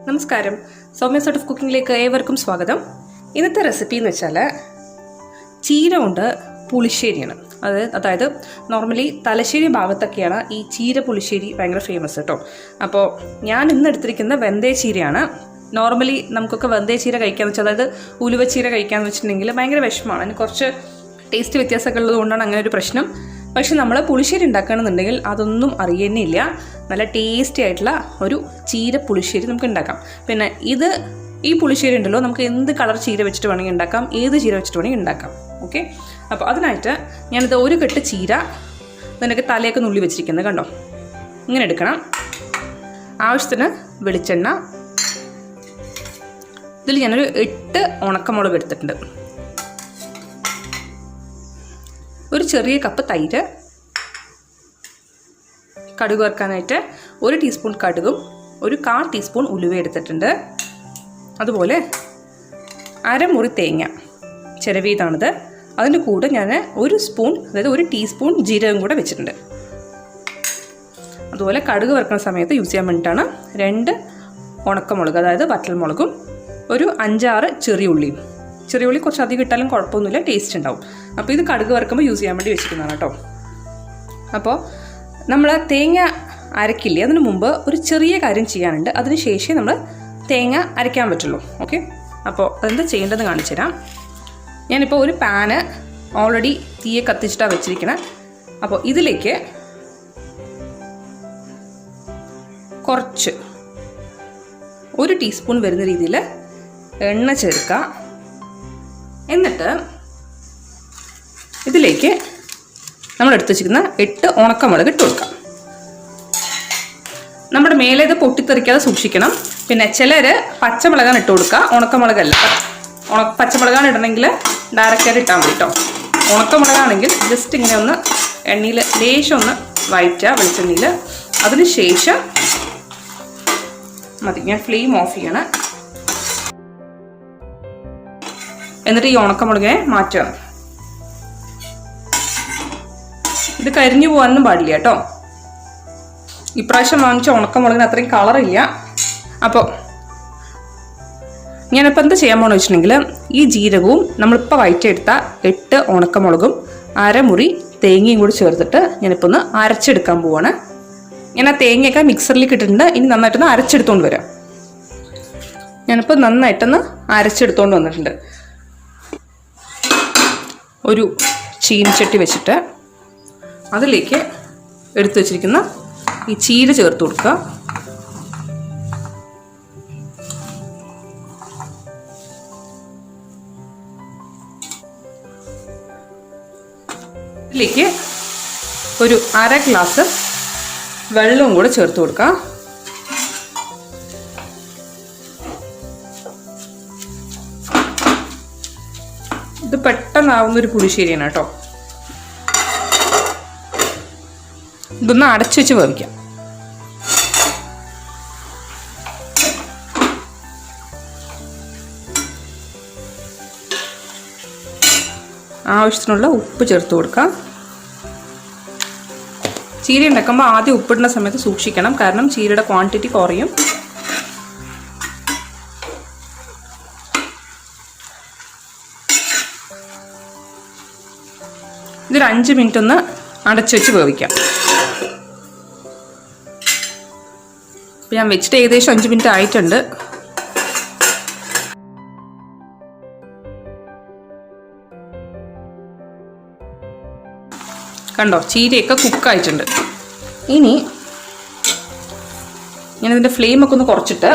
നമസ്കാരം, Soumya sort of കുക്കിങ്ങിലേക്ക് ഏവർക്കും സ്വാഗതം. ഇന്നത്തെ റെസിപ്പി എന്ന് വെച്ചാൽ ചീര കൊണ്ട് പുളിശ്ശേരിയാണ്. അതായത് നോർമലി തലശ്ശേരി ഭാഗത്തൊക്കെയാണ് ഈ ചീര പുളിശ്ശേരി ഭയങ്കര ഫേമസ് കേട്ടോ. അപ്പോൾ ഞാൻ ഇന്ന് എടുത്തിരിക്കുന്ന വെന്തയ ചീരയാണ്. നോർമലി നമുക്കൊക്കെ വെന്തയ ചീര കഴിക്കാമെന്ന് വെച്ചാൽ, അതായത് ഉലുവച്ചീര കഴിക്കാമെന്ന് വെച്ചിട്ടുണ്ടെങ്കിൽ ഭയങ്കര വിഷമമാണ്. അതിന് കുറച്ച് ടേസ്റ്റ് വ്യത്യാസമൊക്കെ ഉള്ളതുകൊണ്ടാണ് അങ്ങനെ ഒരു പ്രശ്നം. പക്ഷെ നമ്മൾ പുളിശ്ശേരി ഉണ്ടാക്കുകയാണെന്നുണ്ടെങ്കിൽ അതൊന്നും അറിയുന്നില്ല. നല്ല ടേസ്റ്റി ആയിട്ടുള്ള ഒരു ചീര പുളിശ്ശേരി നമുക്ക് ഉണ്ടാക്കാം. പിന്നെ ഈ പുളിശ്ശേരി ഉണ്ടല്ലോ, നമുക്ക് എന്ത് കളർ ചീര വെച്ചിട്ട് വേണമെങ്കിൽ ഉണ്ടാക്കാം, ഏത് ചീര വെച്ചിട്ട് വേണമെങ്കിൽ ഉണ്ടാക്കാം. ഓക്കെ, അപ്പോൾ അതിനായിട്ട് ഞാനിത് ഒരു കെട്ട് ചീര ഇതിനൊക്കെ തലയൊക്കെ നുള്ളി വെച്ചിരിക്കുന്നത് കണ്ടോ, ഇങ്ങനെ എടുക്കണം. ആവശ്യത്തിന് വെളിച്ചെണ്ണ. ഇതിൽ ഞാനൊരു 8 ഉണക്കമുളക് എടുത്തിട്ടുണ്ട്. ഒരു ചെറിയ കപ്പ് തൈര്. കടുക് വറുക്കാനായിട്ട് 1 ടീസ്പൂൺ കടുകും 1/4 ടീസ്പൂൺ ഉലുവ എടുത്തിട്ടുണ്ട്. അതുപോലെ അരമുറി തേങ്ങ ചിരവിയതാണിത്. അതിൻ്റെ കൂടെ ഞാൻ 1 സ്പൂൺ, അതായത് 1 ടീസ്പൂൺ ജീരകം കൂടെ വെച്ചിട്ടുണ്ട്. അതുപോലെ കടുക് വറുക്കുന്ന സമയത്ത് യൂസ് ചെയ്യാൻ വേണ്ടിയിട്ടാണ് 2 ഉണക്കമുളക്, അതായത് വറ്റൽമുളകും 5-6 ചെറിയ ഉള്ളിയും. ചെറിയ ഉള്ളി കുറച്ച് അധികം ഇട്ടാലും കുഴപ്പമൊന്നുമില്ല, ടേസ്റ്റ് ഉണ്ടാവും. അപ്പോൾ ഇത് കടുക് വറുക്കുമ്പോൾ യൂസ് ചെയ്യാൻ വേണ്ടി വെച്ചിരിക്കുന്നതാണ് കേട്ടോ. അപ്പോൾ നമ്മൾ തേങ്ങ അരക്കില്ലേ, അതിന് മുമ്പ് ഒരു ചെറിയ കാര്യം ചെയ്യാനുണ്ട്. അതിന് ശേഷമേ നമ്മൾ തേങ്ങ അരയ്ക്കാൻ പറ്റുള്ളൂ. ഓക്കെ, അപ്പോൾ അതെന്താ ചെയ്യേണ്ടതെന്ന് കാണിച്ചു തരാം. ഞാനിപ്പോൾ ഒരു പാന് ഓൾറെഡി തീയെ കത്തിച്ചിട്ടാണ് വെച്ചിരിക്കണം. അപ്പോൾ ഇതിലേക്ക് കുറച്ച് 1 ടീസ്പൂൺ വരുന്ന രീതിയിൽ എണ്ണ ചേർക്കുക. എന്നിട്ട് ഇതിലേക്ക് നമ്മൾ എടുത്ത് വെച്ചിരിക്കുന്ന 8 ഉണക്കമുളക് ഇട്ട് കൊടുക്കാം. നമ്മുടെ മേലെ ഇത് പൊട്ടിത്തെറിക്കാതെ സൂക്ഷിക്കണം. പിന്നെ ചിലർ പച്ചമുളകാണ് ഇട്ട് കൊടുക്കുക, ഉണക്കമുളകല്ല. പച്ചമുളകാണ് ഇടണമെങ്കിൽ ഡയറക്റ്റായിട്ട് ഇട്ടാൽ മതി കേട്ടോ. ഉണക്കമുളകാണെങ്കിൽ ജസ്റ്റ് ഇങ്ങനെ ഒന്ന് എണ്ണയിൽ ലേശം ഒന്ന് വഴറ്റുക, വെളിച്ചെണ്ണയിൽ. അതിന് ശേഷം മതി. ഞാൻ ഫ്ലെയിം ഓഫ് ചെയ്യണം. എന്നിട്ട് ഈ ഉണക്കമുളകിനെ മാറ്റുക. ഇത് കരിഞ്ഞു പോകാനൊന്നും പാടില്ല കേട്ടോ. ഇപ്രാവശ്യം വാങ്ങിച്ച ഉണക്കമുളകിന് അത്രയും കളറില്ല. അപ്പോൾ ഞാനിപ്പോൾ എന്താ ചെയ്യാൻ പോകുന്നത് വെച്ചിട്ടുണ്ടെങ്കിൽ, ഈ ജീരകവും നമ്മളിപ്പോൾ വഴറ്റിയെടുത്ത 8 ഉണക്കമുളകും അരമുറി തേങ്ങയും കൂടി ചേർത്തിട്ട് ഞാനിപ്പോൾ ഒന്ന് അരച്ചെടുക്കാൻ പോവാണ്. ഞാൻ ആ തേങ്ങയൊക്കെ മിക്സറിലേക്ക് ഇട്ടിട്ടുണ്ട്. ഇനി നന്നായിട്ടൊന്ന് അരച്ചെടുത്തോണ്ട് വരാം. ഞാനിപ്പോൾ നന്നായിട്ടൊന്ന് അരച്ചെടുത്തോണ്ട് വന്നിട്ടുണ്ട്. ഒരു ചീനിച്ചട്ടി വെച്ചിട്ട് അതിലേക്ക് എടുത്തു വച്ചിരിക്കുന്ന ഈ ചീര ചേർത്ത് കൊടുക്കുക. ഇതിലേക്ക് ഒരു 1/2 ഗ്ലാസ് വെള്ളവും കൂടെ ചേർത്ത് കൊടുക്കുക. ഇത് പെട്ടെന്നാവുന്നൊരു പുളിശ്ശേരിയാണ് കേട്ടോ. ഇതൊന്ന് അടച്ചു വെച്ച് വേവിക്കാം. ആവശ്യത്തിനുള്ള ഉപ്പ് ചേർത്ത് കൊടുക്കാം. ചീര ഉണ്ടാക്കുമ്പോൾ ആദ്യം ഉപ്പിടുന്ന സമയത്ത് സൂക്ഷിക്കണം, കാരണം ചീരയുടെ ക്വാണ്ടിറ്റി കുറയും. ഇതൊരു 5 മിനിറ്റ് ഒന്ന് അടച്ചു വെച്ച് വേവിക്കാം. ഇപ്പം ഞാൻ വെച്ചിട്ട് ഏകദേശം 5 മിനിറ്റ് ആയിട്ടുണ്ട്. കണ്ടോ, ചീരയൊക്കെ കുക്കായിട്ടുണ്ട്. ഇനി ഞാനിതിൻ്റെ ഫ്ലെയിമൊക്കെ ഒന്ന് കുറച്ചിട്ട്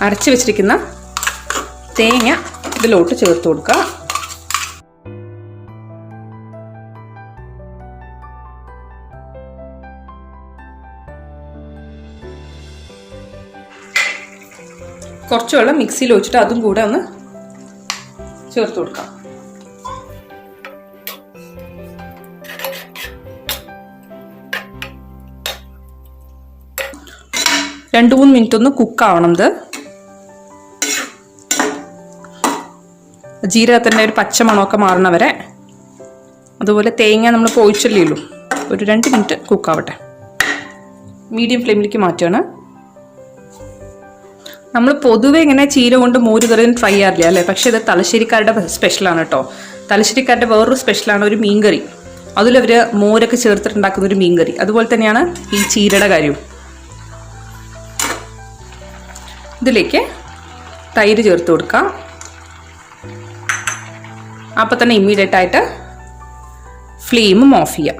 അരച്ച് വെച്ചിരിക്കുന്ന തേങ്ങ ഇതിലോട്ട് ചേർത്ത് കൊടുക്കുക. കുറച്ച് വെള്ളം മിക്സിയിൽ ഒഴിച്ചിട്ട് അതും കൂടെ ഒന്ന് ചേർത്ത് കൊടുക്കാം. രണ്ട് 3 മിനിറ്റ് ഒന്ന് കുക്കാവണം. ഇത് ജീരകത്തിൻ്റെ ഒരു പച്ചമണമൊക്കെ മാറണവരെ. അതുപോലെ തേങ്ങ നമ്മൾ പൊഴിച്ചല്ലേ ഉള്ളൂ, ഒരു 2 മിനിറ്റ് കുക്കാവട്ടെ. മീഡിയം ഫ്ലെയിമിലേക്ക് മാറ്റുകയാണ്. നമ്മൾ പൊതുവെ ഇങ്ങനെ ചീര കൊണ്ട് മോര് കറിയും ട്രൈ ചെയ്യാറില്ല അല്ലേ, പക്ഷേ ഇത് തലശ്ശേരിക്കാരുടെ സ്പെഷ്യലാണ് കേട്ടോ. തലശ്ശേരിക്കാരുടെ വേറൊരു സ്പെഷ്യലാണ് ഒരു മീൻകറി. അതിലവർ മോരൊക്കെ ചേർത്തിട്ടുണ്ടാക്കുന്ന ഒരു മീൻകറി. അതുപോലെ തന്നെയാണ് ഈ ചീരയുടെ കാര്യം. ഇതിലേക്ക് തൈര് ചേർത്ത് കൊടുക്കാം. അപ്പം തന്നെ ഇമ്മീഡിയറ്റ് ആയിട്ട് ഫ്ലെയിമും ഓഫ് ചെയ്യാം.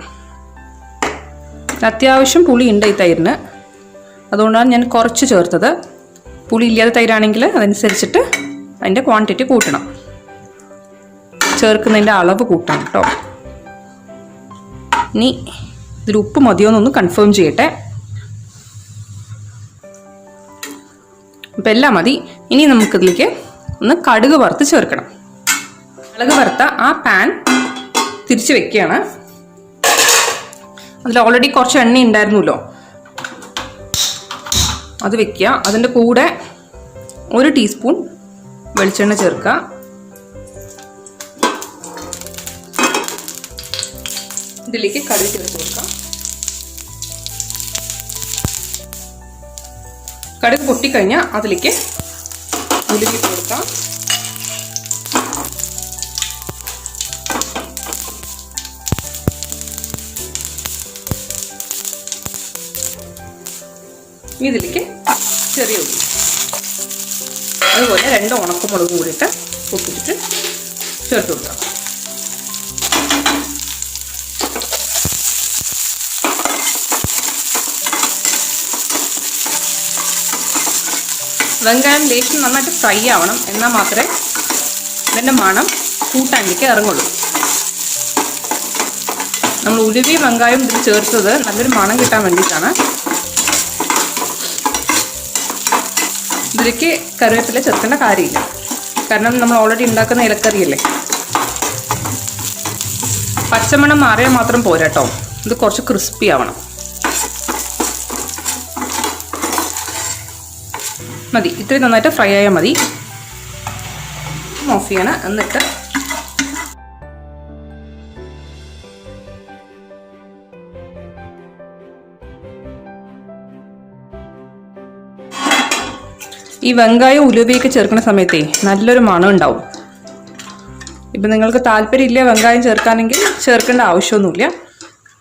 അത്യാവശ്യം പുളി ഉണ്ട് ഈ തൈരിന്, അതുകൊണ്ടാണ് ഞാൻ കുറച്ച് ചേർത്തത്. പുളി ഇല്ലാത്ത തൈരാണെങ്കിൽ അതനുസരിച്ചിട്ട് അതിൻ്റെ ക്വാണ്ടിറ്റി കൂട്ടണം, ചേർക്കുന്നതിൻ്റെ അളവ് കൂട്ടണം കേട്ടോ. ഇനി ഇതിൽ ഉപ്പ് മതിയോ എന്നൊന്ന് കൺഫേം ചെയ്യട്ടെ. അപ്പം എല്ലാം മതി. ഇനി നമുക്കിതിലേക്ക് ഒന്ന് കടുക് വറുത്ത് ചേർക്കണം. കടുക് വറുത്ത ആ പാൻ തിരിച്ച് വെക്കുകയാണ്. അതിൽ ഓൾറെഡി കുറച്ച് എണ്ണ ഉണ്ടായിരുന്നല്ലോ, അത് വെക്കുക. അതിൻ്റെ കൂടെ 1 ടീസ്പൂൺ വെളിച്ചെണ്ണ ചേർക്കുക. ഇതിലേക്ക് കടുക് ചേർത്ത് കൊടുക്കാം. കടുക് പൊട്ടിക്കഴിഞ്ഞാൽ അതിലേക്ക് ഉലുവ ഇട്ട് കൊടുക്കാം. ഇതിലേക്ക് ചെറിയ ഉള്ളി, അതുപോലെ 2 ഉണക്കമുളക് കൂടിയിട്ട് പൊട്ടിച്ചിട്ട് ചേർത്ത് കൊടുക്കാം. വെങ്കായം ലേശം നന്നായിട്ട് ഫ്രൈ ആവണം, എന്നാൽ മാത്രമേ ഇതിൻ്റെ മണം കൂട്ടാനിലേക്ക് ഇറങ്ങുള്ളൂ. നമ്മൾ ഉലുവയും വെങ്കായവും ഇതിൽ ചേർത്തത് നല്ലൊരു മണം കിട്ടാൻ വേണ്ടിയിട്ടാണ്. ഇതിലേക്ക് കറിവേപ്പില ചേർക്കേണ്ട കാര്യമില്ല, കാരണം നമ്മൾ ഓൾറെഡി ഉണ്ടാക്കുന്ന ഇലക്കറിയല്ലേ. പച്ചമണം മാറിയാൽ മാത്രം പോരാ കേട്ടോ, ഇത് കുറച്ച് ക്രിസ്പി ആവണം. മതി, ഇത്രയും നന്നായിട്ട് ഫ്രൈ ആയാൽ മതി. ഓഫ് ചെയ്യണം. എന്നിട്ട് ഈ വെങ്കായം ഉലുവയൊക്കെ ചേർക്കുന്ന സമയത്തേ നല്ലൊരു മണം ഉണ്ടാവും. ഇപ്പം നിങ്ങൾക്ക് താല്പര്യമില്ല വെങ്കായം ചേർക്കാനെങ്കിൽ ചേർക്കേണ്ട ആവശ്യമൊന്നുമില്ല.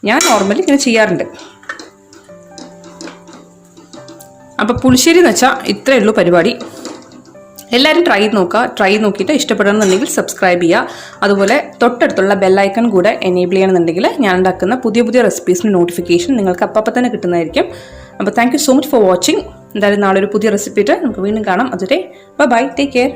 ഞാൻ നോർമലി ഇങ്ങനെ ചെയ്യാറുണ്ട്. അപ്പം പുളിശ്ശേരി എന്ന് വെച്ചാൽ ഇത്രയേ ഉള്ളൂ പരിപാടി. എല്ലാവരും ട്രൈ നോക്കുക. ട്രൈ നോക്കിയിട്ട് ഇഷ്ടപ്പെടണമെന്നുണ്ടെങ്കിൽ സബ്സ്ക്രൈബ് ചെയ്യുക. അതുപോലെ തൊട്ടടുത്തുള്ള ബെല്ലൈക്കൺ കൂടെ എനേബിൾ ചെയ്യണമെന്നുണ്ടെങ്കിൽ ഞാൻ ഉണ്ടാക്കുന്ന പുതിയ പുതിയ റെസിപ്പീസിൻ്റെ നോട്ടിഫിക്കേഷൻ നിങ്ങൾക്ക് അപ്പം തന്നെ കിട്ടുന്നതായിരിക്കും. അപ്പോൾ thank you so much for watching. എന്തായാലും നാളെ ഒരു പുതിയ റെസിപ്പി ഇട്ട് നമുക്ക് വീണ്ടും കാണാം. അതുവരെ ബൈ, ടേക്ക് കെയർ.